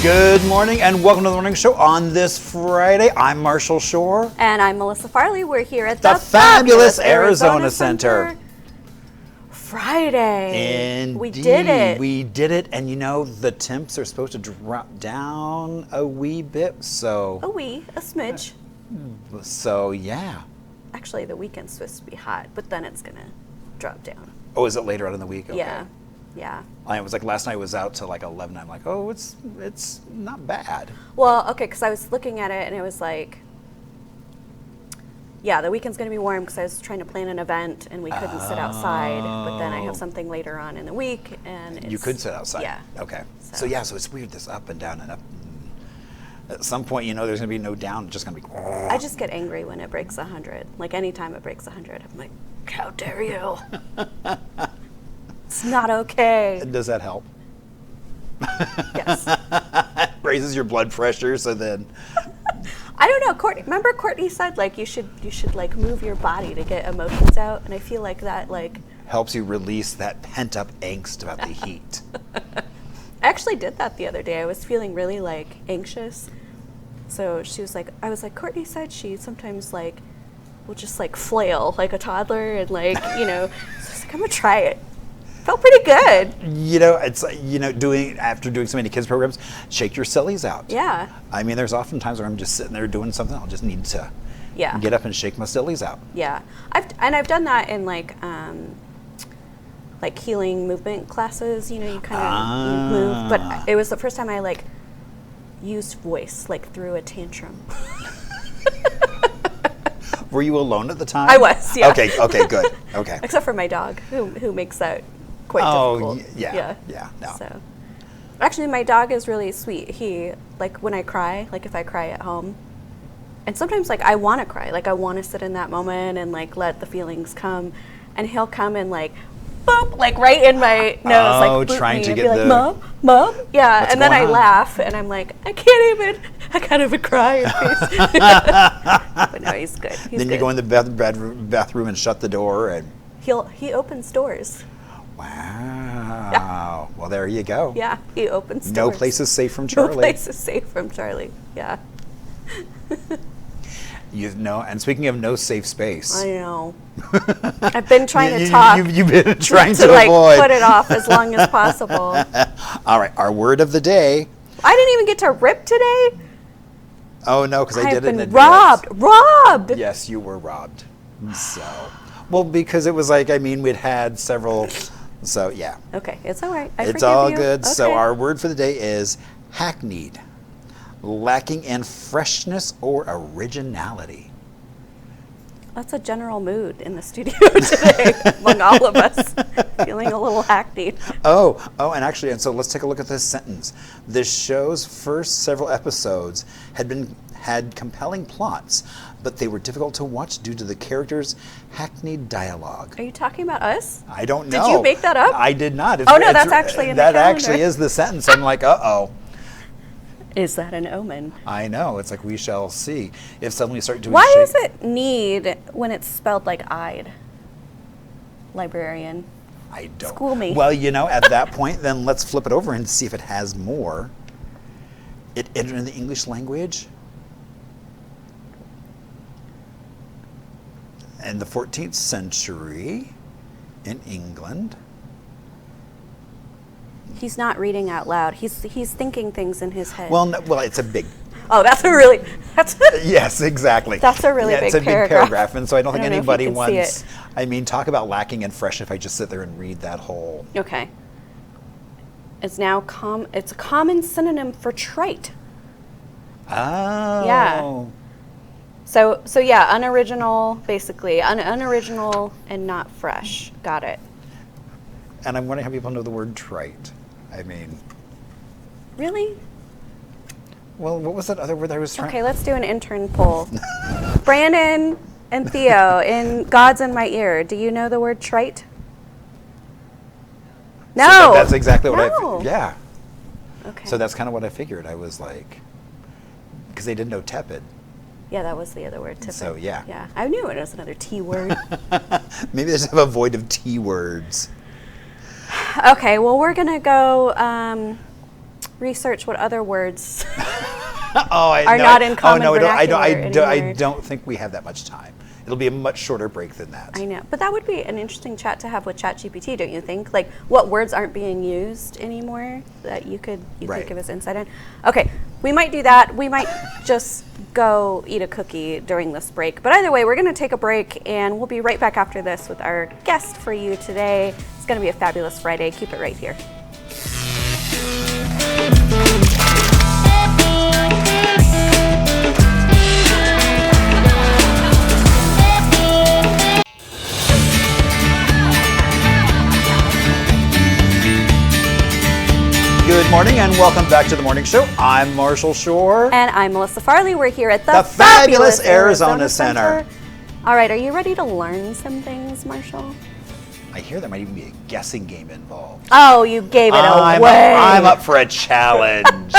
Good morning and welcome to the morning show on this Friday. I'm Marshall Shore. And I'm Melissa Farley. We're here at the fabulous Arizona Center. Friday. Indeed. We did it. We did it. And you know, the temps are supposed to drop down a wee bit. So A smidge. So yeah. Actually, the weekend's supposed to be hot, but then it's going to drop down. Oh, is it later out in the week? Okay. Yeah. I was like, last night was out till like 11. I'm like, oh, it's not bad. Well, okay, because I was looking at it and it was like, yeah, the weekend's going to be warm because I was trying to plan an event and we couldn't sit outside. But then I have something later on in the week and You could sit outside. Yeah. Okay. So it's weird, this up and down and up. At some point, you know, there's going to be no down. It's just going to be. I just get angry when it breaks 100. Like anytime it breaks 100, I'm like, how dare you? It's not okay. Does that help? Yes. Raises your blood pressure, so then. I don't know. Remember Courtney said like you should like move your body to get emotions out, and I feel like that like helps you release that pent up angst about the heat. I actually did that the other day. I was feeling really like anxious. So she was like, I was like, Courtney said she sometimes like will just like flail like a toddler and like, you know, so I was like, I'm gonna try it. Felt pretty good. You know, it's after doing so many kids programs, shake your sillies out. Yeah. I mean, there's often times where I'm just sitting there doing something. I'll just need to get up and shake my sillies out. Yeah. I've done that in like healing movement classes, you know, you kind of move, but it was the first time I like used voice like through a tantrum. Were you alone at the time? I was, yeah. Okay, good. Okay. Except for my dog, who makes that quite difficult. Yeah. No. So, actually, my dog is really sweet. He, like, when I cry, like if I cry at home, and sometimes like I want to cry, like I want to sit in that moment and like let the feelings come, and he'll come and like, boop, like right in my nose, like boop trying me to and get be like, Mom, yeah, What's and then I on? laugh and I'm like, I can't even cry. But no, he's good. Then you go in the bathroom and shut the door and. He opens doors. Wow. Yeah. Well, there you go. Yeah, he opens doors. No place is safe from Charlie. No place is safe from Charlie. Yeah. You know, and speaking of no safe space. I know. I've been trying to talk. You've been trying to like avoid. Put it off as long as possible. All right, our word of the day. I didn't even get to rip today. Oh no, because I did it in advance. Robbed. Yes, you were robbed. So, well, because it was like, I mean, we'd had several. So yeah. Okay, it's all right. It's all you. good. Okay. So our word for the day is hackneyed, lacking in freshness or originality. That's a general mood in the studio today among all of us, feeling a little hackneyed. Oh, and so let's take a look at this sentence. The show's first several episodes had compelling plots, but they were difficult to watch due to the characters' hackneyed dialogue. Are you talking about us? I don't know. Did you make that up? I did not. No, that's actually in the calendar. That actually is the sentence. I'm like, uh-oh. Is that an omen? I know. It's like we shall see. If suddenly start doing Why is it need when it's spelled like I'd? Librarian. I don't. School me. Well, you know, at that point, then let's flip it over and see if it has more. It entered in the English language in the 14th century in England. He's not reading out loud. He's thinking things in his head. Well, no, it's a big. Oh, that's Yes, exactly. That's a really big it's a paragraph. big paragraph, and so I don't think know if anybody you can see wants. it. I mean, talk about lacking in fresh. If I just sit there and read that whole. Okay. It's now it's a common synonym for trite. Oh. Yeah. So yeah, unoriginal, basically unoriginal and not fresh. Got it. And I'm wondering how people know the word trite. I mean. Really? Well, what was that other word I was trying? Okay, let's do an intern poll. Brandon and Theo, in God's in My Ear, do you know the word trite? No. So that's exactly what No. yeah. Okay. So that's kind of what I figured. I was like, because they didn't know tepid. Yeah, that was the other word, tepid. So yeah. Yeah, I knew it was another T word. Maybe they just have a void of T words. Okay, well, we're going to go research what other words are not in common vernacular I anymore. don't think we have that much time. It'll be a much shorter break than that. I know, but that would be an interesting chat to have with ChatGPT, don't you think? Like, what words aren't being used anymore that you could give us insight on? Okay, we might do that. We might just go eat a cookie during this break. But either way, we're going to take a break, and we'll be right back after this with our guest for you today. It's going to be a fabulous Friday. Keep it right here. Good morning and welcome back to the morning show. I'm Marshall Shore. And I'm Melissa Farley. We're here at the fabulous Arizona Center. All right, are you ready to learn some things, Marshall? I hear there might even be a guessing game involved. Oh, you gave it away. I'm up for a challenge.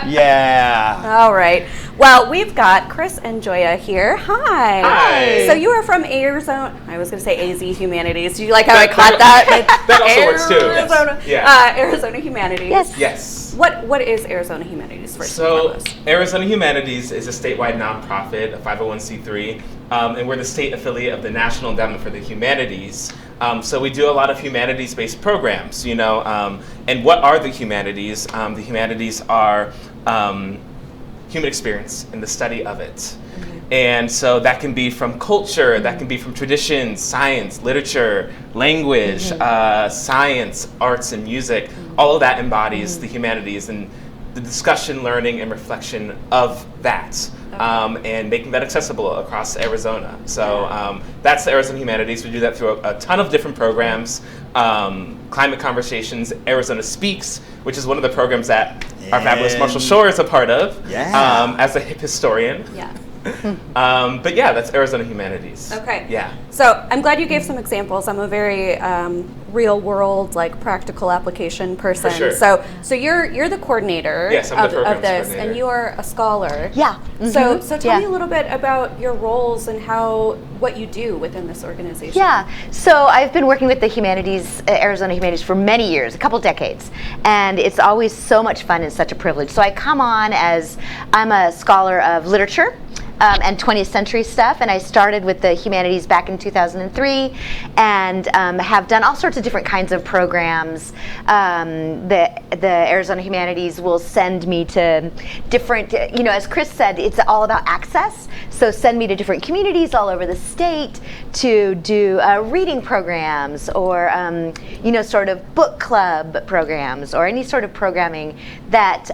Yeah. All right. Well, we've got Chris and Joya here. Hi. Hi. So you are from Arizona. I was going to say AZ Humanities. Do you like how I caught that? That also works too. Arizona, Yeah. Arizona Humanities. Yes. What is Arizona Humanities first and So foremost? Arizona Humanities is a statewide nonprofit, a 501c3, and we're the state affiliate of the National Endowment for the Humanities. So we do a lot of humanities-based programs, and what are the humanities? The humanities are human experience and the study of it. Mm-hmm. And so that can be from culture, mm-hmm. that can be from traditions, science, literature, language, mm-hmm. Science, arts, and music. Mm-hmm. All of that embodies mm-hmm. the humanities and the discussion, learning, and reflection of that. Okay. And making that accessible across Arizona. So that's the Arizona Humanities. We do that through a ton of different programs. Climate Conversations, Arizona Speaks, which is one of the programs that our fabulous Marshall Shore is a part of as a hip historian. Yeah. But yeah, that's Arizona Humanities. Okay. Yeah. So I'm glad you gave some examples. I'm a very real world, like practical application person. For sure. So you're the coordinator yes, I'm the of this, coordinator. and you are a scholar. Yeah. Mm-hmm. So tell me a little bit about your roles and what you do within this organization. Yeah. So I've been working with the Humanities, Arizona Humanities, for many years, a couple decades, and it's always so much fun and such a privilege. So I come on as I'm a scholar of literature. And 20th century stuff, and I started with the humanities back in 2003, and have done all sorts of different kinds of programs. The Arizona Humanities will send me to different, as Chris said, it's all about access. So send me to different communities all over the state to do reading programs, or sort of book club programs, or any sort of programming that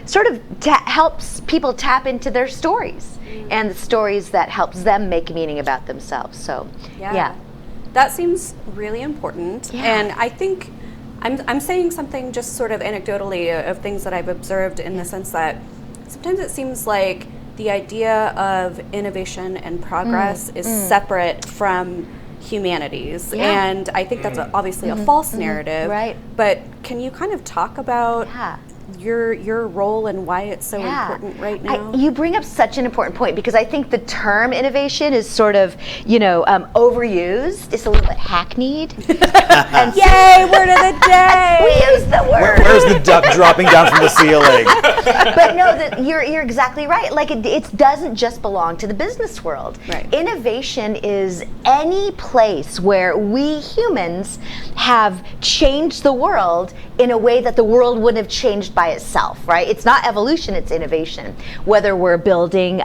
sort of helps people tap into their stories. And the stories that helps them make meaning about themselves. So, yeah. That seems really important. Yeah. And I think I'm saying something just sort of anecdotally of things that I've observed in the sense that sometimes it seems like the idea of innovation and progress is separate from humanities. Yeah. And I think that's obviously a false narrative. Right. But can you kind of talk about your role and why it's so important right now? You bring up such an important point, because I think the term innovation is sort of, overused. It's a little bit hackneyed. And yay, word of the day! We use the word. Where's the duck dropping down from the ceiling? But no, you're exactly right. Like it doesn't just belong to the business world. Right. Innovation is any place where we humans have changed the world in a way that the world wouldn't have changed by itself, right? It's not evolution, it's innovation. Whether we're building,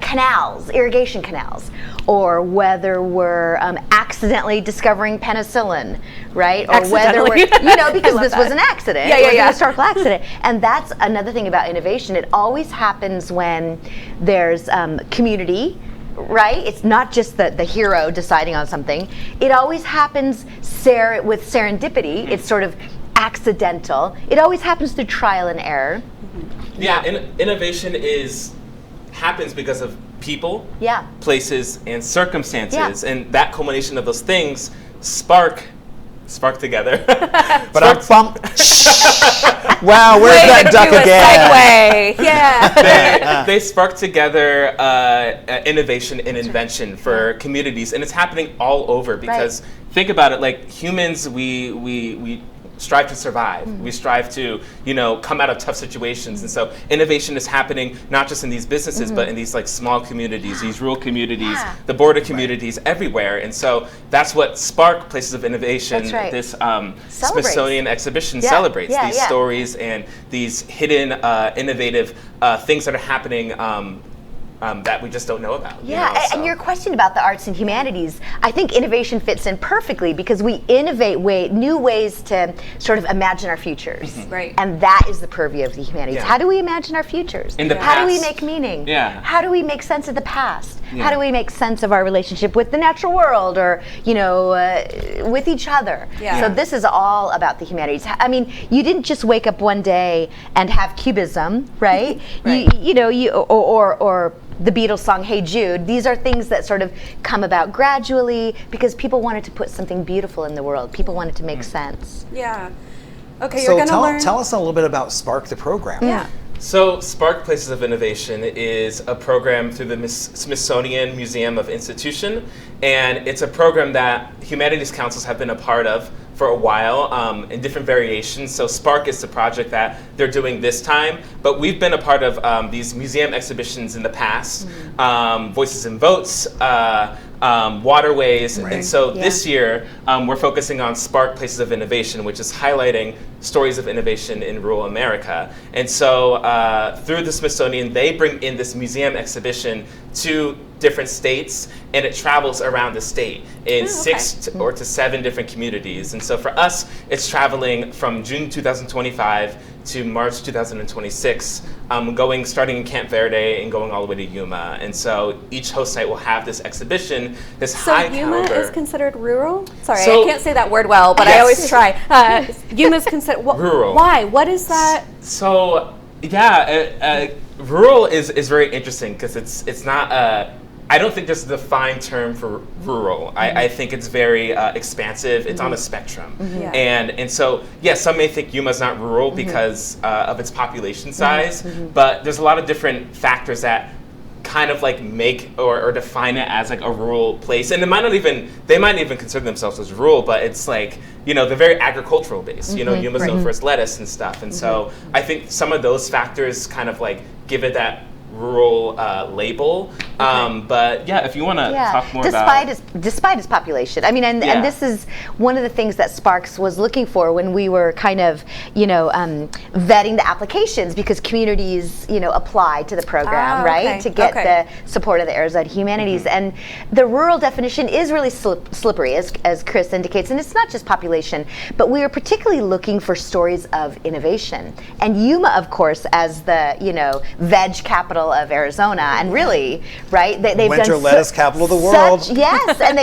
canals, irrigation canals, or whether we're accidentally discovering penicillin, right? Or whether we're, because this was an accident. It was a historical accident. And that's another thing about innovation. It always happens when there's community, right? It's not just the hero deciding on something. It always happens with serendipity. It's sort of accidental. It always happens through trial and error. Yeah, innovation happens because of people, places, and circumstances, and that culmination of those things spark together. But I'm bump. Wow, where's that duck again? Segue. Yeah. They spark together innovation and invention for communities, and it's happening all over because think about it. Like humans, we strive to survive. We strive to, come out of tough situations. And so innovation is happening not just in these businesses, but in these like small communities, these rural communities, the border communities, everywhere. And so that's what Spark Places of Innovation, this Smithsonian exhibition celebrates, these stories and these hidden, innovative things that are happening that we just don't know about. And your question about the arts and humanities, I think innovation fits in perfectly because we innovate new ways to sort of imagine our futures. Right. And that is the purview of the humanities. How do we imagine our futures? In the How do we past. make meaning? How do we make sense of the past? How do we make sense of our relationship with the natural world or, with each other? So this is all about the humanities. I mean, you didn't just wake up one day and have cubism, right? Or the Beatles song, Hey Jude. These are things that sort of come about gradually because people wanted to put something beautiful in the world. People wanted to make sense. Yeah. Okay, So you're gonna learn. tell us a little bit about Spark, the program. Yeah. So Spark Places of Innovation is a program through the Smithsonian Museum of Institution, and it's a program that humanities councils have been a part of for a while in different variations. So Spark is the project that they're doing this time, but we've been a part of these museum exhibitions in the past, Voices and Votes, Waterways, and so this year we're focusing on Spark Places of Innovation, which is highlighting stories of innovation in rural America. And so through the Smithsonian, they bring in this museum exhibition to different states, and it travels around the state in 6 to 7 different communities. And so for us, it's traveling from June 2025 to March 2026, starting in Camp Verde and going all the way to Yuma. And so each host site will have this exhibition, this high Yuma caliber. is considered rural? Sorry, So- I can't say that word well, but I always try. Yuma is considered Rural. Why? What is that? So rural is very interesting because it's not I don't think there's a defined term for rural. I think it's very expansive. It's on a spectrum. And so, some may think Yuma's not rural because of its population size, but there's a lot of different factors that kind of like make or define it as like a rural place. And they might not even consider themselves as rural, but it's like, they're very agricultural based. Yuma's known for its lettuce and stuff. And so I think some of those factors kind of like give it that rural label. But if you want to talk more despite its population. I mean, and this is one of the things that Sparks was looking for when we were kind of, vetting the applications because communities, apply to the program, right? To get the support of the Arizona Humanities. And the rural definition is really slippery, as Chris indicates. And it's not just population, but we are particularly looking for stories of innovation. And Yuma, of course, as the, veg capital of Arizona, and really, right? They've Winter done lettuce capital of the world. Yes, and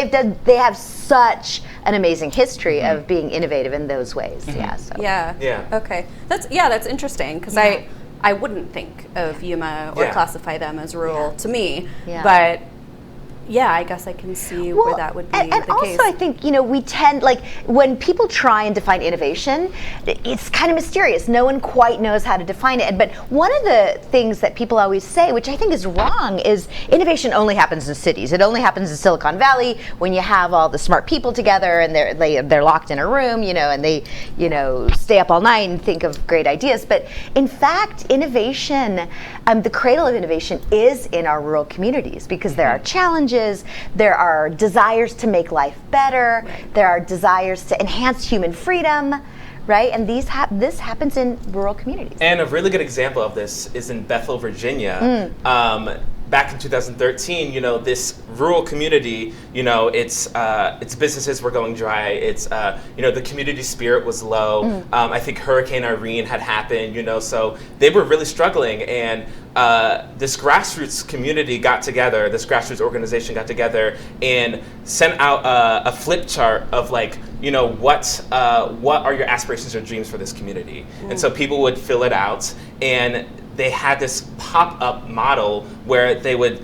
they have such an amazing history of being innovative in those ways. Okay, that's interesting because I wouldn't think of Yuma or classify them as rural to me, but I guess I can see where that would be and the case. also I think, we tend, like, when people try and define innovation, it's kind of mysterious. No one quite knows how to define it. But one of the things that people always say, which I think is wrong, is innovation only happens in cities. It only happens in Silicon Valley when you have all the smart people together and they're locked in a room, and they, stay up all night and think of great ideas. But in fact, innovation, the cradle of innovation is in our rural communities because there are challenges. There are desires to make life better. There are desires to enhance human freedom, right? And this happens in rural communities. And a really good example of this is in Bethel, Virginia. Back in 2013, this rural community, its businesses were going dry. It's, the community spirit was low. I think Hurricane Irene had happened, so they were really struggling. And this grassroots community got together, this grassroots organization got together and sent out a flip chart of like, what are your aspirations or dreams for this community? And so people would fill it out, and they had this pop-up model where they would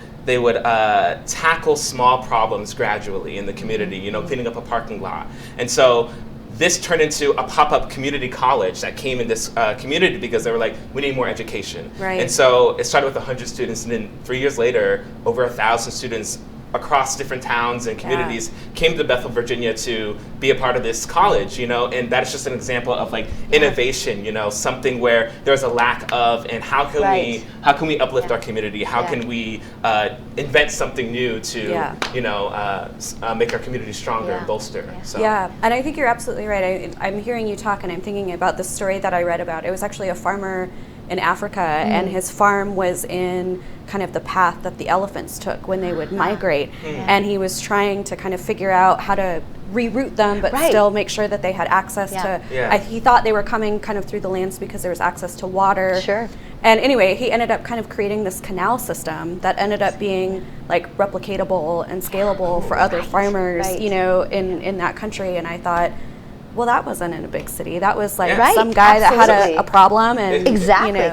tackle small problems gradually in the community, cleaning up a parking lot. And so this turned into a pop-up community college that came in this community because they were like, we need more education. Right. And so it started with 100 students, and then 3 years later, over 1,000 students across different towns and communities came to Bethel, Virginia to be a part of this college, and that's just an example of like innovation, something where there's a lack of, and how can we uplift our community? How can we invent something new to, make our community stronger and bolster? So. Yeah, and I think you're absolutely right. I'm hearing you talk and I'm thinking about the story that I read about. It was actually a farmer in Africa, and his farm was in kind of the path that the elephants took when they would migrate, and he was trying to kind of figure out how to reroute them but still make sure that they had access to he thought they were coming kind of through the lands because there was access to water. Sure. And anyway, he ended up kind of creating this canal system that ended up being like replicatable and scalable for other farmers, in that country. And I thought, well, that wasn't in a big city. That was like some guy that had a problem, and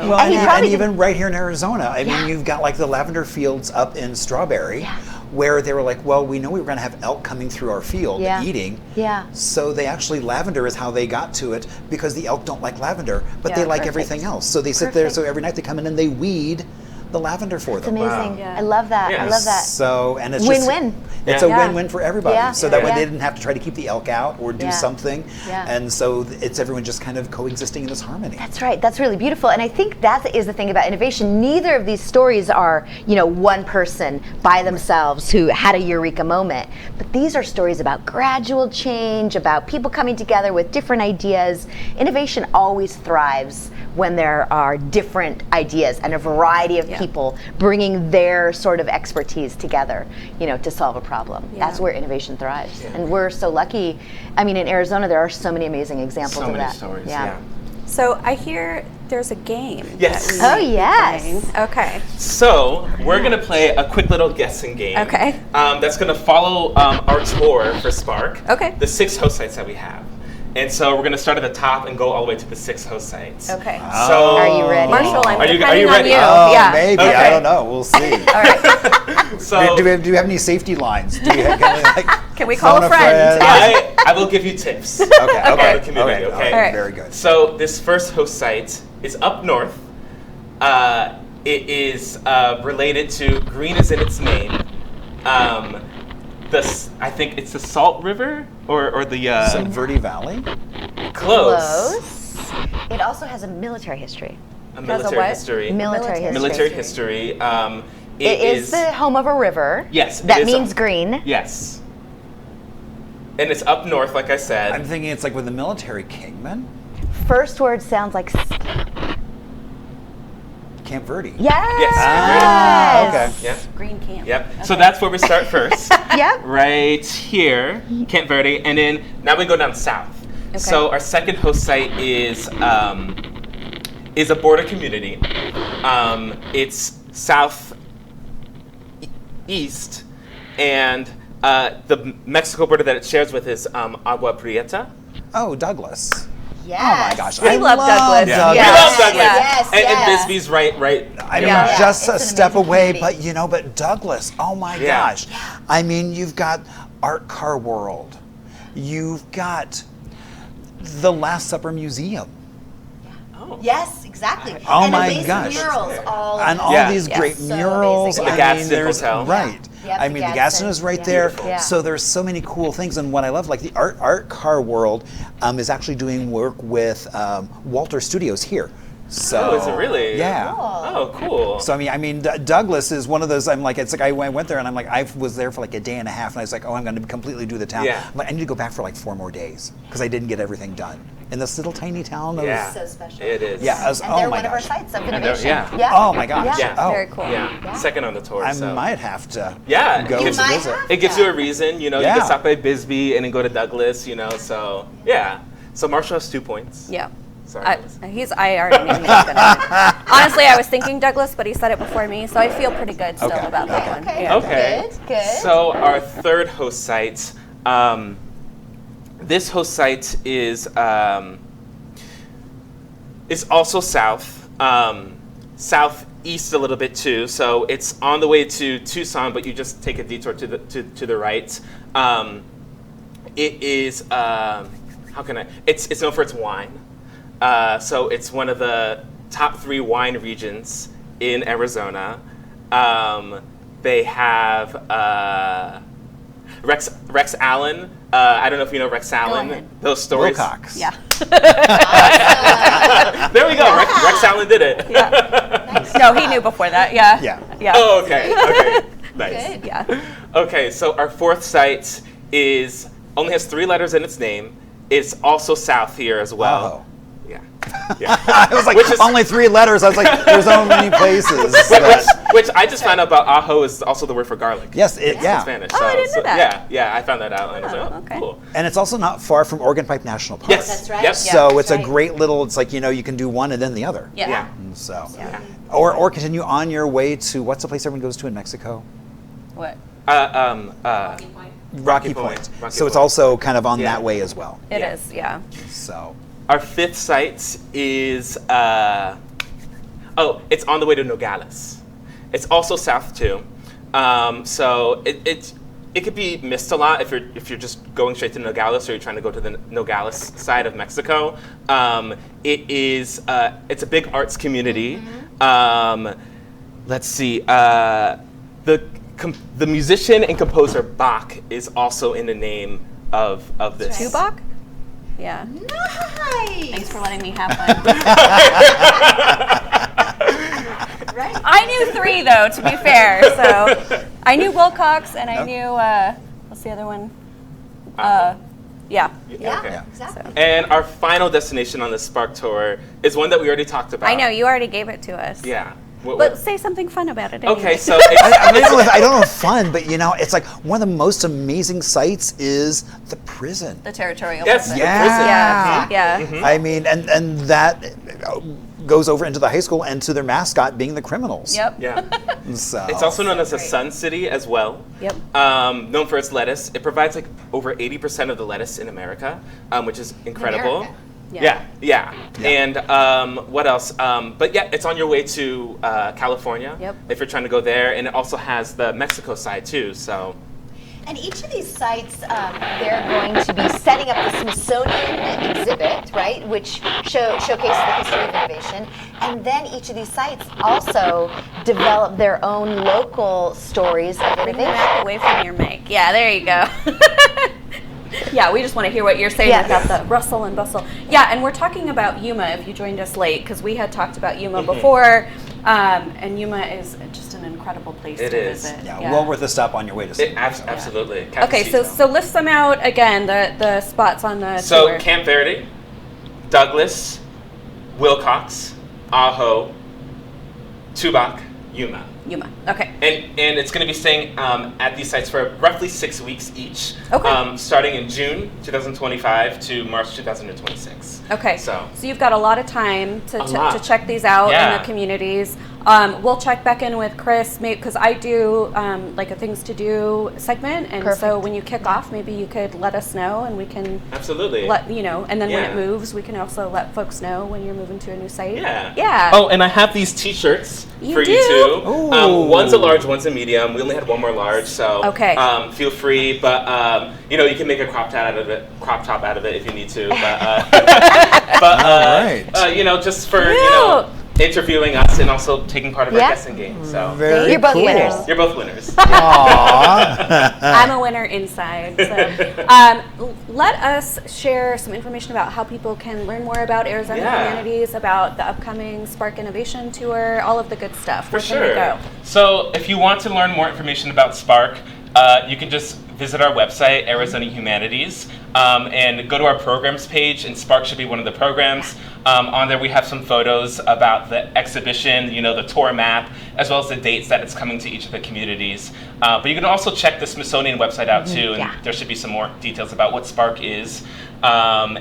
Well, and even right here in Arizona, I mean, you've got like the lavender fields up in Strawberry, where they were like, well, we know we were going to have elk coming through our field eating. Yeah. So they actually, lavender is how they got to it, because the elk don't like lavender, but they like everything else. So they sit there. So every night they come in and they weed the lavender for them. It's amazing. I love that. Yes. I love that. So, and it's win-win. It's a win-win for everybody. Yeah. So that way they didn't have to try to keep the elk out or do something. Yeah. And so it's everyone just kind of coexisting in this harmony. That's right. That's really beautiful. And I think that is the thing about innovation. Neither of these stories are, one person by themselves who had a eureka moment. But these are stories about gradual change, about people coming together with different ideas. Innovation always thrives when there are different ideas and a variety of people bringing their sort of expertise together, to solve a problem. That's where innovation thrives. And we're so lucky. I mean, in Arizona, there are so many amazing examples of that. So many stories, Yeah. So I hear there's a game. Yes. that we Oh, be yes. playing. Okay. So we're gonna play a quick little guessing game. Okay. That's gonna follow our tour for Spark. Okay. The 6 host sites that we have. And so we're going to start at the top and go all the way to the 6 host sites. Okay. So Are you ready? Marshall, I'm Are you depending ready? on you. Oh, yeah. maybe. Okay. I don't know. We'll see. All right. So do we have any safety lines? Do you have, Can we call phone a friend? I will give you tips. Okay. About the community, okay? All right. Very good. So this first host site is up north. It is related to, green is in its name. I think it's the Salt River or the Some Verde Valley? Close. It also has a military history. A military what? history. Military history. history. It is the home of a river. Yes. it That is means green. Yes. And it's up north, like I said. I'm thinking it's like with the military kingman. First word sounds like Camp Verde. yes. Yes. Ah, okay. Yeah. Green camp. Yep. Okay. So that's where we start first. Yep. Right here, Camp Verde, and then now we go down south. Okay. So our second host site is a border community. It's southeast, and the Mexico border that it shares with is Agua Prieta. Oh, Douglas. Yes. Oh my gosh. We I love Douglas. Yeah. Douglas. We love Douglas. Yes, And yes. Bisbee's right. I mean, Yeah. just a It's an step amazing away, community. but Douglas, oh my Yeah. gosh. I mean, you've got Art Car World. You've got the Last Supper Museum. Oh. Yes, exactly. Oh and my amazing gosh. murals all And all Yeah. these Yes. great So murals. amazing. The I Gadsden mean, there's, Hotel. Right. Yeah, I the mean, the Gadsden. Gadsden is right Yeah. there. Beautiful. Yeah. So there's so many cool things. And what I love, like the Art Car World is actually doing work with Walter Studios here. So, Oh, is it really? Yeah. Oh, cool. So I mean, Douglas is one of those. I'm like, it's like I went there and I'm like, I was there for like a day and a half, and I was like, oh, I'm going to completely do the town. Yeah. I'm like, I need to go back for like 4 more days because I didn't get everything done in this little tiny town. Of, Yeah. So special. It is. Yeah. I was- And oh they're my one of our gosh. sites of they're- innovation. yeah. Oh my gosh. Yeah. Oh. Very cool. Yeah. Second on the tour. I so. might have to. Yeah, Go you to might visit. have. It gives you a reason, you Yeah. can stop by Bisbee and then go to Douglas, so yeah. So Marshall has 2 points. Yeah. Sorry. I already knew he was gonna. Honestly, I was thinking Douglas, but he said it before me, so I feel pretty good still Okay. about that Okay. one. Okay. Yeah. Okay. Good. So our third host site, this host site is also south, southeast a little bit too. So it's on the way to Tucson, but you just take a detour to the right. It is It's known for its wine. So it's one of the top 3 wine regions in Arizona. They have Rex Allen. I don't know if you know Rex Allen. ahead. Those stories. Wilcox. Yeah. There we go. Rex Allen did it. No, he knew before that. Yeah. Yeah. Oh, okay. Okay. Nice. Good. Yeah. Okay, so our fourth site only has 3 letters in its name. It's also south here as well. Oh. Yeah. Yeah. I was like, Which is- only 3 letters. I was like, there's so many places. Which I just found out about ajo is also the word for garlic. Yes, in yeah. Spanish. Oh, I didn't know that. Yeah, I found that out and I was like, Oh, oh, okay. cool. And it's also not far from Organ Pipe National Park. Yes. That's right. Yep. So Yeah, it's a right. great little, it's like, you can do one and then the other. Yeah. Yeah. So, Yeah. or continue on your way to, what's the place everyone goes to in Mexico? What? Rocky Point. Point. Rocky So it's Point. also kind of on Yeah. that way as well. It Yeah. is. Yeah. So, Our fifth site is, it's on the way to Nogales. It's also south too. So it could be missed a lot if you're just going straight to Nogales or you're trying to go to the Nogales side of Mexico. It's a big arts community. Let's see. The musician and composer Bach is also in the name of this. Tubok? Yeah. Nice. Thanks for letting me have fun. Right. I knew 3 though, to be fair. So I knew Wilcox and I knew what's the other one? Yeah. Yeah. Okay. Exactly. And our final destination on the Spark Tour is one that we already talked about. I know you already gave it to us. Yeah. But say something fun about it. Anyway. Okay, so I don't know if fun, but it's like one of the most amazing sites is the prison. the territorial. Yes, prison. the Yeah. Yeah. Yeah. I mean, and that goes over into the high school and to their mascot being the criminals. Yep. yeah. So It's also known as the Great. Sun City as well. Yep. Known for its lettuce. It provides like over 80% of the lettuce in America, which is incredible. America. Yeah. And what else? But yeah, it's on your way to California Yep. if you're trying to go there, and it also has the Mexico side too. So And each of these sites, they're going to be setting up the Smithsonian exhibit, right, which showcases the history of innovation. And then each of these sites also develop their own local stories of Bring the innovation. back away from your mic. Yeah, there you go. Yeah, we just want to hear what you're saying Yes. about the rustle and bustle. Yeah, and we're talking about Yuma if you joined us late, because we had talked about Yuma before, and Yuma is just an incredible place It to is. visit. yeah, well worth a stop on your way to see. absolutely. Okay, so list them out again, the spots on the So tour. Camp Verde, Douglas, Wilcox, Ajo, Tubac, Yuma. Yuma. Okay. And it's going to be staying at these sites for roughly 6 weeks each, Okay. starting in June 2025 to March 2026. Okay. So you've got a lot of time to lot. check these out in Yeah. the communities. We'll check back in with Chris, because I do like a things to do segment, and so Perfect. when you kick off, maybe you could let us know, and we can absolutely. let and then when Yeah. it moves, we can also let folks know when you're moving to a new site. Yeah. Yeah. Oh, and I have these T-shirts You for do? you too. Ooh. One's a large, one's a medium. We only had one more large, so Okay. Feel free, but you can make a crop top out of it if you need to. But right. just for Yeah. interviewing us and also taking part of Yeah. our guessing game. So Very You're both cool. winners. you're both winners. Aww. I'm a winner inside. So, let us share some information about how people can learn more about Arizona Yeah. Humanities, about the upcoming Spark Innovation Tour, all of the good stuff. For Where can we sure. go? So if you want to learn more information about Spark, you can just visit our website, Arizona Humanities, and go to our programs page, and Spark should be one of the programs. On there we have some photos about the exhibition, the tour map, as well as the dates that it's coming to each of the communities. But you can also check the Smithsonian website out too, and there should be some more details about what Spark is. Also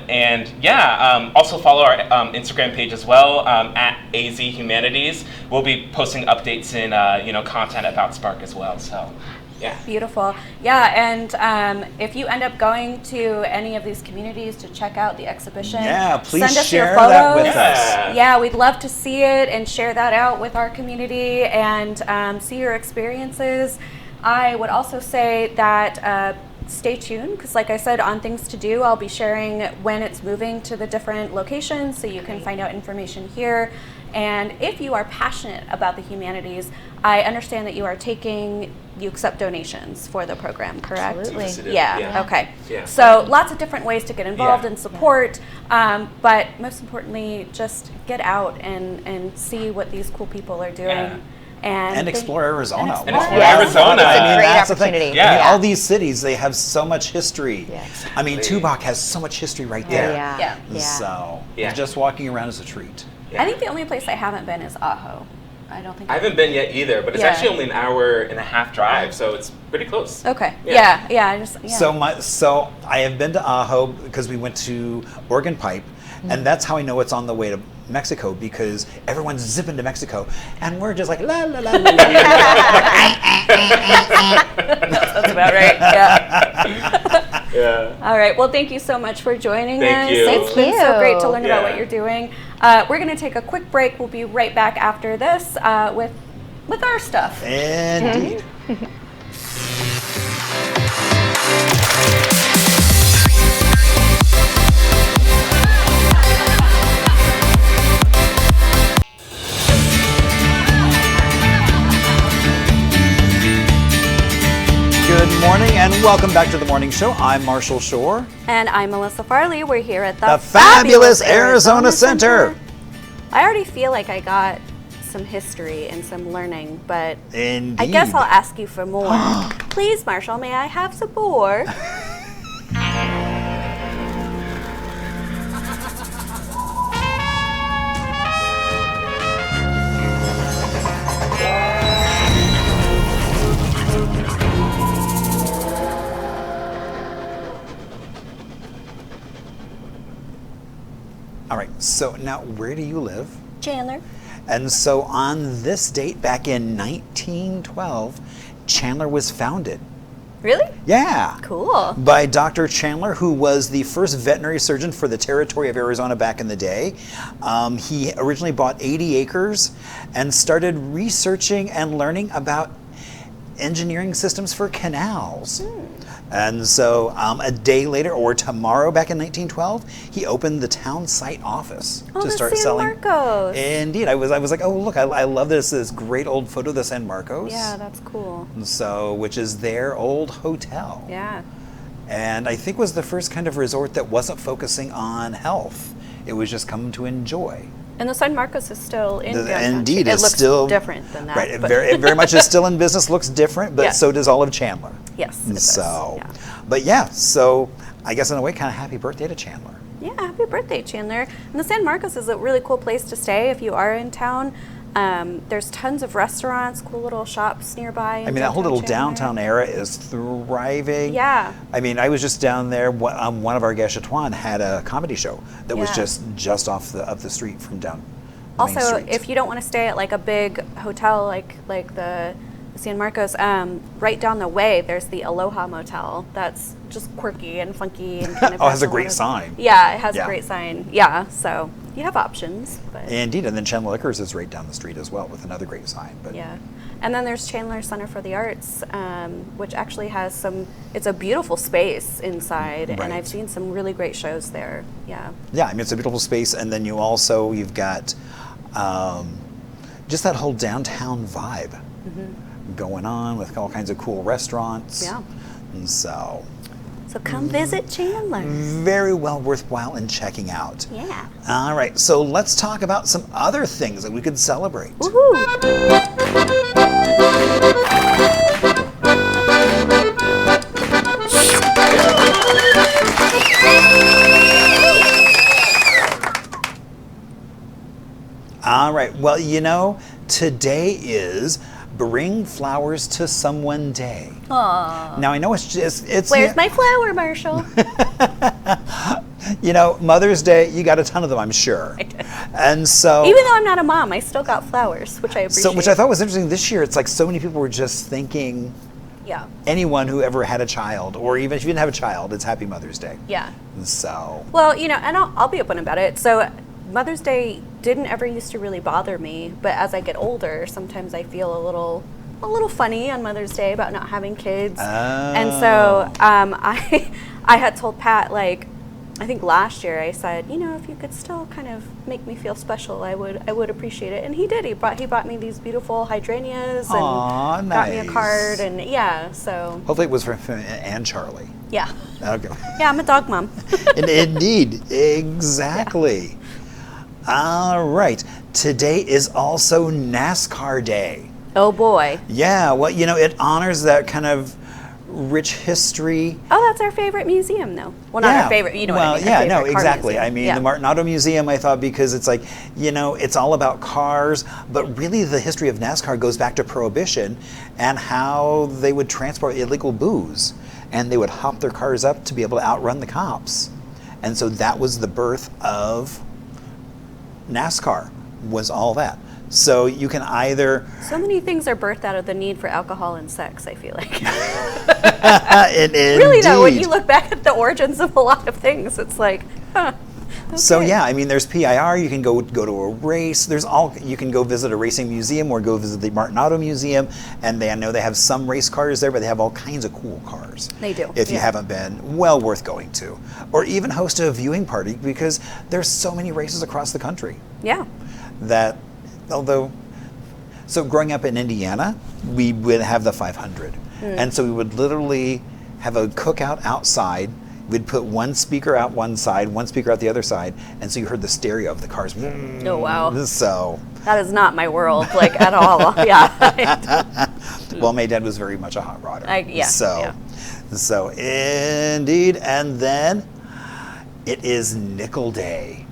follow our Instagram page as well, at AZ Humanities. We'll be posting updates and content about Spark as well. So, yeah. Beautiful. Yeah, and if you end up going to any of these communities to check out the exhibition, Yeah, please send us your share photos. that with us. Yeah. Yeah, we'd love to see it and share that out with our community and see your experiences. I would also say that stay tuned, because like I said, on Things to Do, I'll be sharing when it's moving to the different locations, so you can find out information here. And if you are passionate about the humanities, I understand that you accept donations for the program, correct? Absolutely. Yes, it is. Yeah, okay. Yeah. So lots of different ways to get involved Yeah. and support, but most importantly, just get out and see what these cool people are doing. Yeah. And explore Arizona. And explore Yes. Arizona. It's a I mean, great that's the thing. opportunity. I mean, Yeah. all these cities, they have so much history. Yes. I mean, Tubac has so much history right there. Yeah. Yeah. So Yeah. just walking around is a treat. I think the only place I haven't been is Ajo. I don't think I haven't been yet either, but it's Yeah. actually only an hour and a half drive, so it's pretty close. Okay. Yeah. Yeah. So I have been to Ajo because we went to Oregon Pipe, and that's how I know it's on the way to Mexico, because everyone's zipping to Mexico, and we're just like la la la la. la. That's about right. Yeah. Yeah. All right. Well, thank you so much for joining Thank us. you. It's been so great to learn about Yeah. what you're doing. We're going to take a quick break. We'll be right back after this with our stuff. Indeed. Good morning and welcome back to the morning show. I'm Marshall Shore. And I'm Melissa Farley. We're here at The fabulous Arizona Center. I already feel like I got some history and some learning, but Indeed. I guess I'll ask you for more. Please, Marshall, may I have some more? All right, so now where do you live? Chandler. And so on this date back in 1912, Chandler was founded. Really? Yeah. Cool. By Dr. Chandler, who was the first veterinary surgeon for the territory of Arizona back in the day. He originally bought 80 acres and started researching and learning about engineering systems for canals. And so a day later, or tomorrow back in 1912, he opened the town site office Oh, to the start San selling. Marcos. Indeed, I was like, oh look, I love this great old photo of the San Marcos. Yeah, that's cool. So, which is their old hotel. Yeah. And I think was the first kind of resort that wasn't focusing on health. It was just come to enjoy. And the San Marcos is still in downtown. Indeed, it it's looks still different than that. Right, it but- very much is still in business. Looks different, but Yeah. so does all of Chandler. Yes. It does. So, Yeah. but yeah, so I guess in a way, kind of happy birthday to Chandler. Yeah, happy birthday, Chandler. And the San Marcos is a really cool place to stay if you are in town. There's tons of restaurants, cool little shops nearby. I mean, that whole little downtown area is thriving. Yeah. I mean, I was just down there. One of our Gashatuan had a comedy show that was Yeah. just off the street from down. Main Also, Street. if you don't want to stay at like a big hotel like the San Marcos, right down the way there's the Aloha Motel. That's just quirky and funky and kind of. Oh, it has a lot great of- sign. Yeah, it has Yeah. a great sign. Yeah, so you have options. But Indeed, and then Chandler Liquors is right down the street as well with another great sign. But yeah, and then there's Chandler Center for the Arts, which actually has some. It's a beautiful space inside, and Right. I've seen some really great shows there. Yeah. yeah, I mean, it's a beautiful space, and then you've got just that whole downtown vibe going on with all kinds of cool restaurants. Yeah. And so So come visit Chandler. very well worthwhile in checking out. Yeah. All right, so let's talk about some other things that we could celebrate. Woohoo! All right, well, today is Bring Flowers to Someone Day. Aww. Now, I know it's Where's my flower, Marshall? Mother's Day, you got a ton of them, I'm sure. I did. And so, Even though I'm not a mom, I still got flowers, which I appreciate. which I thought was interesting this year, it's like so many people were just thanking Yeah. anyone who ever had a child, or even if you didn't have a child, it's Happy Mother's Day. Yeah. And so, Well, and I'll be open about it. So Mother's Day didn't ever used to really bother me, but as I get older, sometimes I feel a little funny on Mother's Day about not having kids. And so I had told Pat, like, I think last year I said, if you could still kind of make me feel special, I would appreciate it. And he did. He bought me these beautiful hydrangeas and Aw, got me a nice. card, and so. Hopefully it was from him and Charlie. Yeah. Okay. Yeah, I'm a dog mom. Indeed, exactly. All right. Today is also NASCAR Day. Oh boy. Yeah, well, it honors that kind of rich history. Oh, that's our favorite museum, though. Well, not our favorite, what I mean. Yeah, our no, favorite car exactly. museum. I mean, the Martin Auto Museum, I thought, because it's like, it's all about cars, but really the history of NASCAR goes back to Prohibition and how they would transport illegal booze, and they would hop their cars up to be able to outrun the cops. And so that was the birth of NASCAR, was all that. So you can either... So many things are birthed out of the need for alcohol and sex, I feel like. Really, though, when you look back at the origins of a lot of things, it's like, huh. Okay. So yeah, I mean, there's PIR. You can go to a race. You can go visit a racing museum or go visit the Martin Auto Museum, and I know they have some race cars there, but they have all kinds of cool cars. They do. If you haven't been, well worth going to, or even host a viewing party because there's so many races across the country. Yeah. That, so growing up in Indiana, we would have the 500, and so we would literally have a cookout outside. We'd put one speaker out one side, one speaker out the other side, and so you heard the stereo of the cars. Oh, wow. So that is not my world, like, at all. Yeah. Well, my dad was very much a hot rodder. So indeed, and then it is Nickel Day.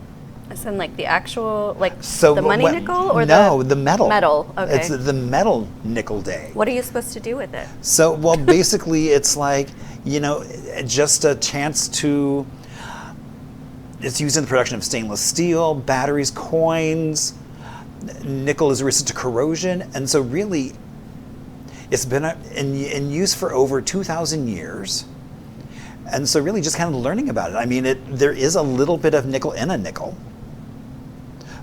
As in, like, the actual, like, So the money nickel or the metal? Metal, okay. It's the metal Nickel Day. What are you supposed to do with it? So, well, basically, it's like, just a chance to, it's used in the production of stainless steel, batteries, coins. Nickel is resistant to corrosion. And so really, it's been in use for over 2,000 years. And so really just kind of learning about it. I mean, there is a little bit of nickel in a nickel,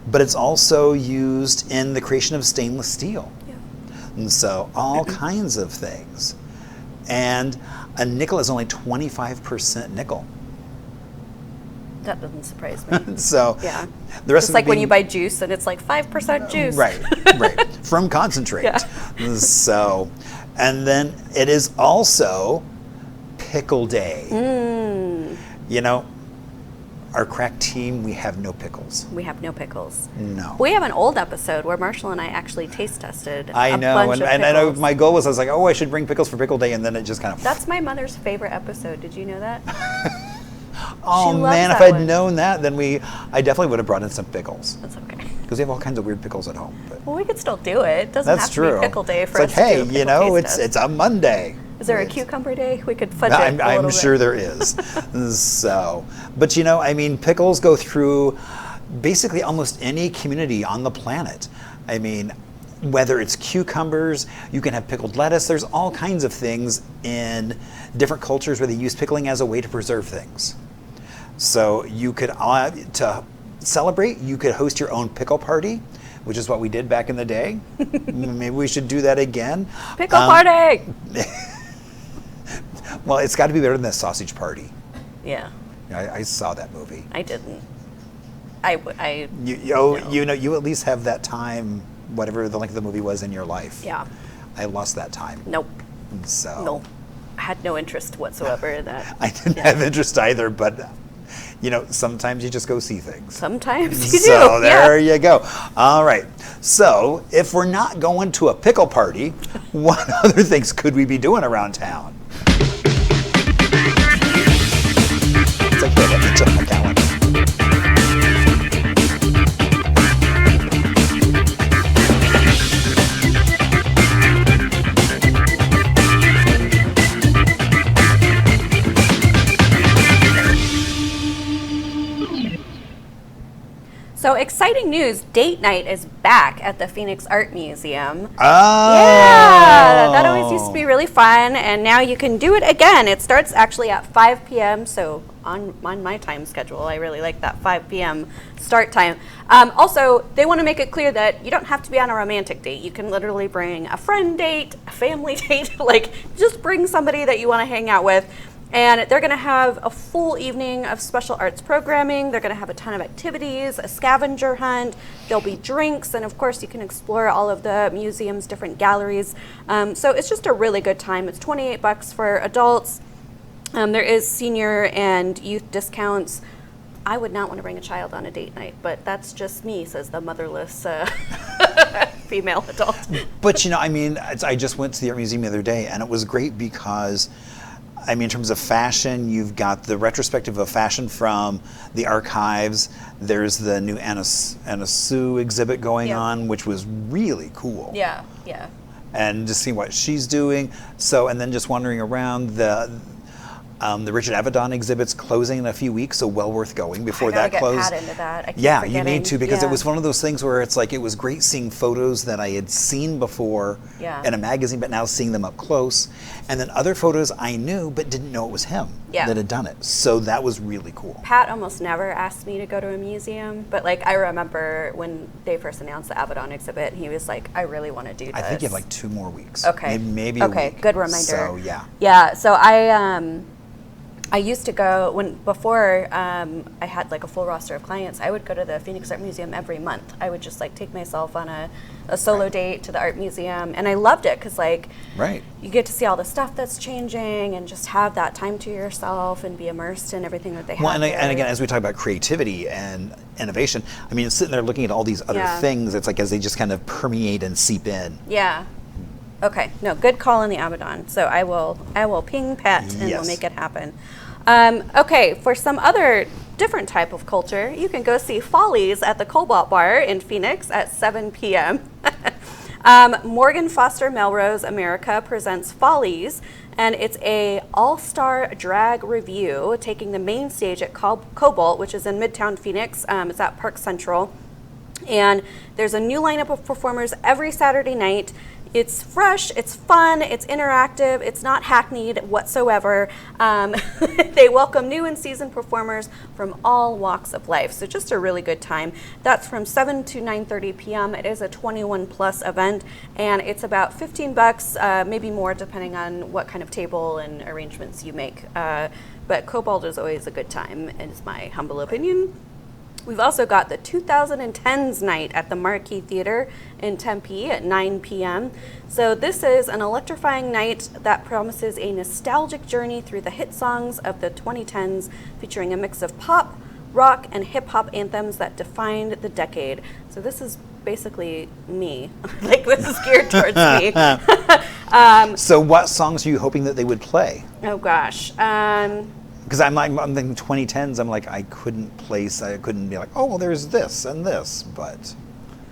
but it's also used in the creation of stainless steel. Yeah. And so all kinds of things. And a nickel is only 25% nickel. That doesn't surprise me. So yeah. The rest it's of like it when you buy juice and it's like 5% juice. Right. From concentrate. Yeah. So, and then it is also Pickle Day. Our crack team, we have no pickles. We have no pickles. No. We have an old episode where Marshall and I actually taste tested I a know, bunch of and I know pickles. my goal was, I was like, I should bring pickles for Pickle Day, and then it just kind of... That's my mother's favorite episode. Did you know that? Oh She loves man, if that I'd one. known that, then I definitely would have brought in some pickles. That's okay. Because we have all kinds of weird pickles at home. But Well, we could still do it. It doesn't that's have to true. be Pickle Day for it's us like, hey, to do a pickle taste test. it's a Monday. Is there a cucumber day? We could fudge it a little I'm bit. sure there is. So, but I mean, pickles go through basically almost any community on the planet. I mean, whether it's cucumbers, you can have pickled lettuce. There's all kinds of things in different cultures where they use pickling as a way to preserve things. So you could, to celebrate, you could host your own pickle party, which is what we did back in the day. Maybe we should do that again. Pickle party! Well, it's got to be better than the sausage party. Yeah, I saw that movie. I didn't. You at least have that time, whatever the length of the movie was in your life. Yeah. I lost that time. Nope. So. Nope. I had no interest whatsoever in that. I didn't have interest either, but sometimes you just go see things. Sometimes you do. So there you go. All right. So if we're not going to a pickle party, what other things could we be doing around town? It's okay, let me check my calendar. So exciting news, date night is back at the Phoenix Art Museum. Oh! Yeah, that always used to be really fun, and now you can do it again. It starts actually at 5 p.m., so on my time schedule, I really like that 5 p.m. start time. Also, they want to make it clear that you don't have to be on a romantic date. You can literally bring a friend date, a family date, like just bring somebody that you want to hang out with. And they're going to have a full evening of special arts programming. They're going to have a ton of activities, a scavenger hunt. There'll be drinks, and of course, you can explore all of the museum's different galleries. So it's just a really good time. It's $28 for adults. There is senior and youth discounts. I would not want to bring a child on a date night, but that's just me, says the motherless female adult. But I mean, I just went to the art museum the other day, and it was great because, I mean, in terms of fashion, you've got the retrospective of fashion from the archives. There's the new Anna Sue exhibit going on, which was really cool. Yeah. And just see what she's doing. So, and then just wandering around the Richard Avedon exhibit's closing in a few weeks, so well worth going before that closed. I gotta get Pat into that. I keep Yeah, forgetting. you need to, because it was one of those things where it's like, it was great seeing photos that I had seen before in a magazine, but now seeing them up close. And then other photos I knew, but didn't know it was him that had done it. So that was really cool. Pat almost never asked me to go to a museum, but like I remember when they first announced the Avedon exhibit, he was like, I really want to do this. I think you have like 2 more weeks. Okay. Maybe a week. Good reminder. So, yeah. Yeah, so I used to go before I had like a full roster of clients. I would go to the Phoenix Art Museum every month. I would just like take myself on a solo date to the art museum, and I loved it because like you get to see all the stuff that's changing and just have that time to yourself and be immersed in everything that they have. And again, as we talk about creativity and innovation, I mean, sitting there looking at all these other things, it's like as they just kind of permeate and seep in. Yeah. Okay. No, good call on the Avedon. So I will ping Pat and we'll make it happen. Okay, for some other different type of culture, you can go see Follies at the Cobalt Bar in Phoenix at 7 p.m. Morgan Foster Melrose America presents Follies, and it's a all-star drag review taking the main stage at Cobalt, which is in Midtown Phoenix. It's at Park Central. And there's a new lineup of performers every Saturday night. It's fresh, it's fun, it's interactive, it's not hackneyed whatsoever. They welcome new and seasoned performers from all walks of life. So just a really good time. That's from 7 to 9:30 p.m. It is a 21 plus event, and it's about $15, maybe more depending on what kind of table and arrangements you make. But Cobalt is always a good time, and it's my humble opinion. We've also got the 2010s night at the Marquee Theater in Tempe at 9 p.m. So this is an electrifying night that promises a nostalgic journey through the hit songs of the 2010s, featuring a mix of pop, rock, and hip-hop anthems that defined the decade. So this is basically me. Like, this is geared towards me. So what songs are you hoping that they would play? Oh, gosh. Because I'm thinking 2010s, I'm like, I couldn't be like, oh, well, there's this and this, but.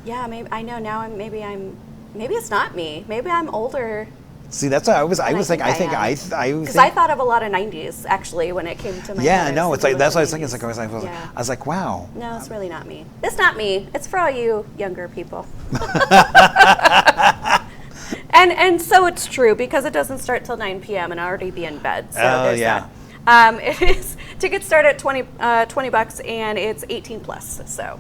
Yeah, maybe I know now. Maybe it's not me. Maybe I'm older. See, that's what I was thinking. Because I thought of a lot of 90s actually when it came to my. Yeah, no, it's like that's what I was thinking. It's like I was like, wow. No, it's really not me. It's not me. It's for all you younger people. And so it's true because it doesn't start till 9 p.m. and I'll already be in bed. So there's that. It is tickets start at $20 and it's 18 plus. So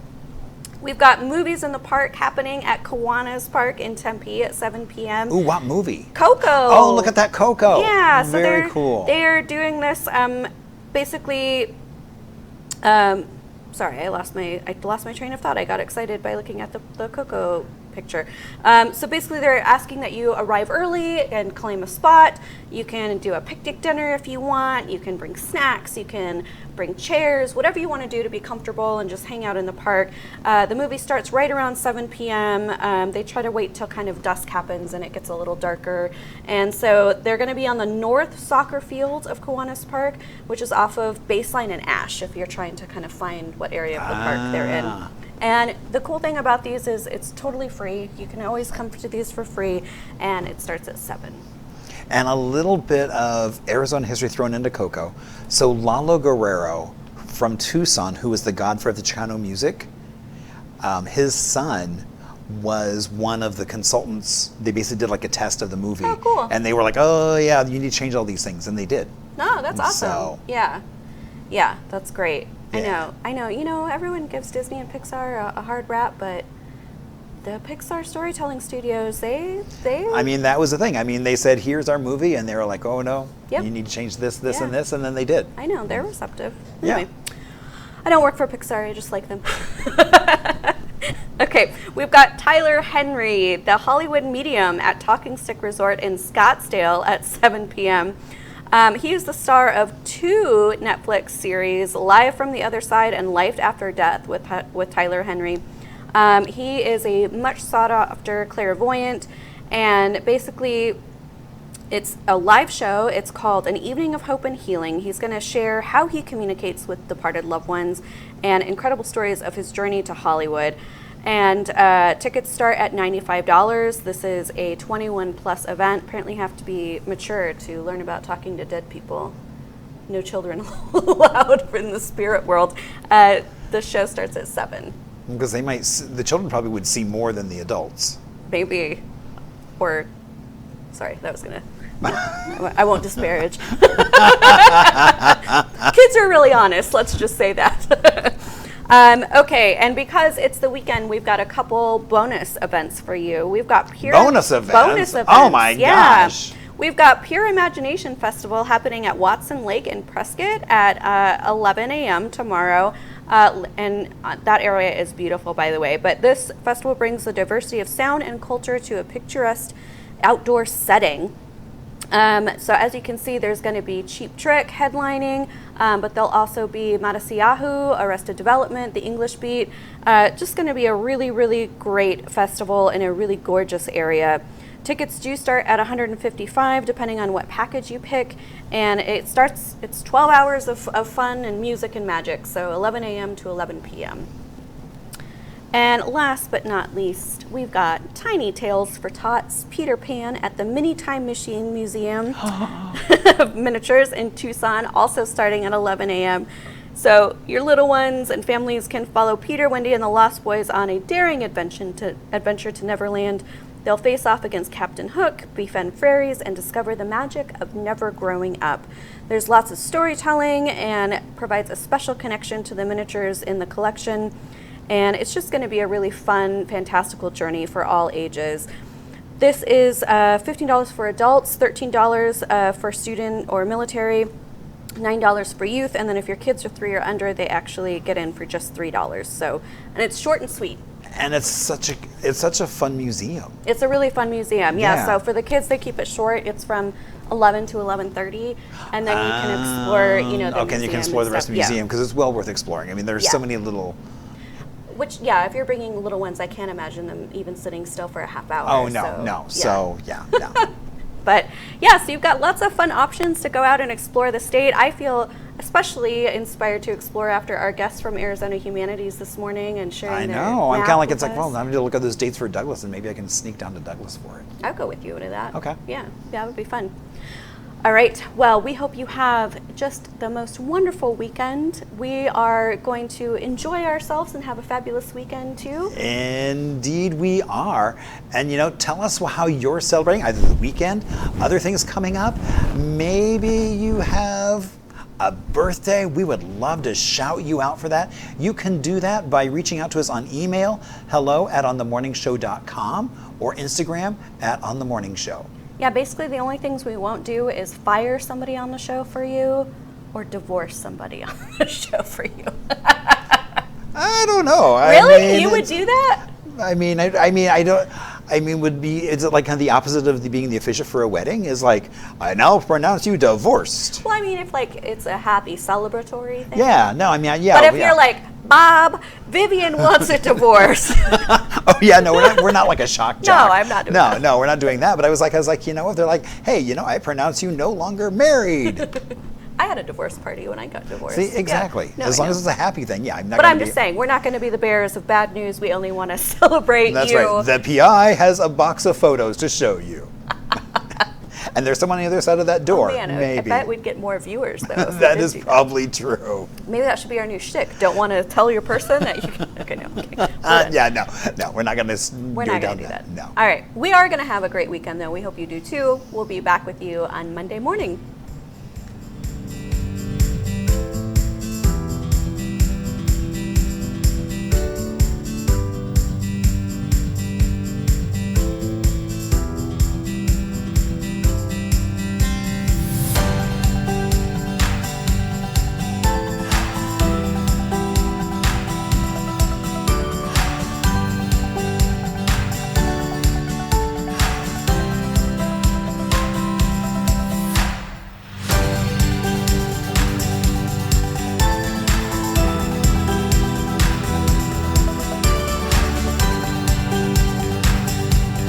we've got movies in the park happening at Kiwanis Park in Tempe at 7 p.m. Ooh, what movie? Coco. Oh, look at that Coco. Yeah, so very cool. They are doing this basically. Sorry, I lost my train of thought. I got excited by looking at the Coco picture. So basically they're asking that you arrive early and claim a spot. You can do a picnic dinner if you want. You can bring snacks. You can bring chairs, whatever you want to do to be comfortable and just hang out in the park. The movie starts right around 7 p.m. They try to wait till kind of dusk happens and it gets a little darker. And so they're going to be on the north soccer field of Kiwanis Park, which is off of Baseline and Ash, if you're trying to kind of find what area of the park they're in. And the cool thing about these is it's totally free. You can always come to these for free, and it starts at 7. And a little bit of Arizona history thrown into Coco. So Lalo Guerrero from Tucson, who was the godfather of the Chicano music, his son was one of the consultants. They basically did like a test of the movie. Oh, cool. And they were like, oh yeah, you need to change all these things. And they did. No, that's awesome. So, yeah, that's great. Yeah. I know. You know, everyone gives Disney and Pixar a hard rap, but the Pixar storytelling studios, they I mean, that was the thing. I mean, they said, here's our movie, and they were like, oh no, Yep. you need to change this, Yeah. and this, and then they did. I know, they're receptive. Yeah. Anyway, I don't work for Pixar, I just like them. Okay, we've got Tyler Henry, the Hollywood medium at Talking Stick Resort in Scottsdale at 7 p.m. He is the star of 2 Netflix series, Live from the Other Side and Life After Death with Tyler Henry. He is a much sought after clairvoyant, and basically it's a live show. It's called An Evening of Hope and Healing. He's going to share how he communicates with departed loved ones and incredible stories of his journey to Hollywood. And tickets start at $95. This is a 21 plus event. Apparently you have to be mature to learn about talking to dead people. No children allowed in the spirit world. The show starts at 7. Because the children probably would see more than the adults. Maybe. Or, sorry, that was gonna, I won't disparage. Kids are really honest, let's just say that. Okay, and because it's the weekend, we've got a couple bonus events for you. We've got Bonus events? Oh my gosh. We've got Pure Imagination Festival happening at Watson Lake in Prescott at 11 a.m. tomorrow. And that area is beautiful, by the way. But this festival brings the diversity of sound and culture to a picturesque outdoor setting. So as you can see, there's going to be Cheap Trick headlining, but there'll also be Matasiahu, Arrested Development, The English Beat. Just going to be a really, really great festival in a really gorgeous area. Tickets do start at $155 depending on what package you pick, and it's 12 hours of fun and music and magic, so 11 a.m. to 11 p.m. And last but not least, we've got Tiny Tales for Tots Peter Pan at the Mini Time Machine Museum of Miniatures in Tucson, also starting at 11 a.m. So your little ones and families can follow Peter, Wendy, and the Lost Boys on a daring adventure to Neverland. They'll face off against Captain Hook, befriend fairies, and discover the magic of never growing up. There's lots of storytelling and provides a special connection to the miniatures in the collection. And it's just going to be a really fun, fantastical journey for all ages. This is $15 for adults, $13 for student or military, $9 for youth, and then if your kids are 3 or under, they actually get in for just $3. So, and it's short and sweet. And it's such a fun museum. It's a really fun museum, yeah. Yeah. So for the kids, they keep it short. It's from 11 to 11:30, and then you can explore, the museum. Okay, you can explore the rest of the museum because it's well worth exploring. I mean, there's so many little. Which, yeah, if you're bringing little ones, I can't imagine them even sitting still for a half hour. Oh no, no. Yeah. So yeah, no. But yeah, so you've got lots of fun options to go out and explore the state. I feel especially inspired to explore after our guests from Arizona Humanities this morning and sharing I their know. I'm map kind of like, with it's like, us. well, I'm going to look at those dates for Douglas, and maybe I can sneak down to Douglas for it. I'll go with you to that. Okay. Yeah, that would be fun. All right. Well, we hope you have just the most wonderful weekend. We are going to enjoy ourselves and have a fabulous weekend too. Indeed we are. And tell us how you're celebrating, either the weekend, other things coming up. Maybe you have a birthday. We would love to shout you out for that. You can do that by reaching out to us on email, hello@onthemorningshow.com, or Instagram @onthemorningshow. Yeah, basically the only things we won't do is fire somebody on the show for you or divorce somebody on the show for you. I don't know. Really? You would do that? Is it like kind of the opposite of being the officiant for a wedding? Is like, I now pronounce you divorced. Well, I mean, if it's a happy celebratory thing. Yeah, no, yeah. But if you're like, Bob, Vivian wants a divorce. Oh yeah, no, we're not like a shock jock. No, I'm not doing that. No, we're not doing that. But I was like, if they're like, hey, I pronounce you no longer married. I had a divorce party when I got divorced. See, exactly. Yeah. No, as long as it's a happy thing, yeah. I'm not. But I'm just saying, we're not going to be the bearers of bad news. We only want to celebrate That's you. right. The PI has a box of photos to show you. And there's someone on the other side of that door. Oh, man, maybe. I bet we'd get more viewers, though. That is probably true. Maybe that should be our new shtick. Don't want to tell your person that you can. Okay, no. Okay. No, we're not going to We're not going to do that. No. All right. We are going to have a great weekend, though. We hope you do, too. We'll be back with you on Monday morning.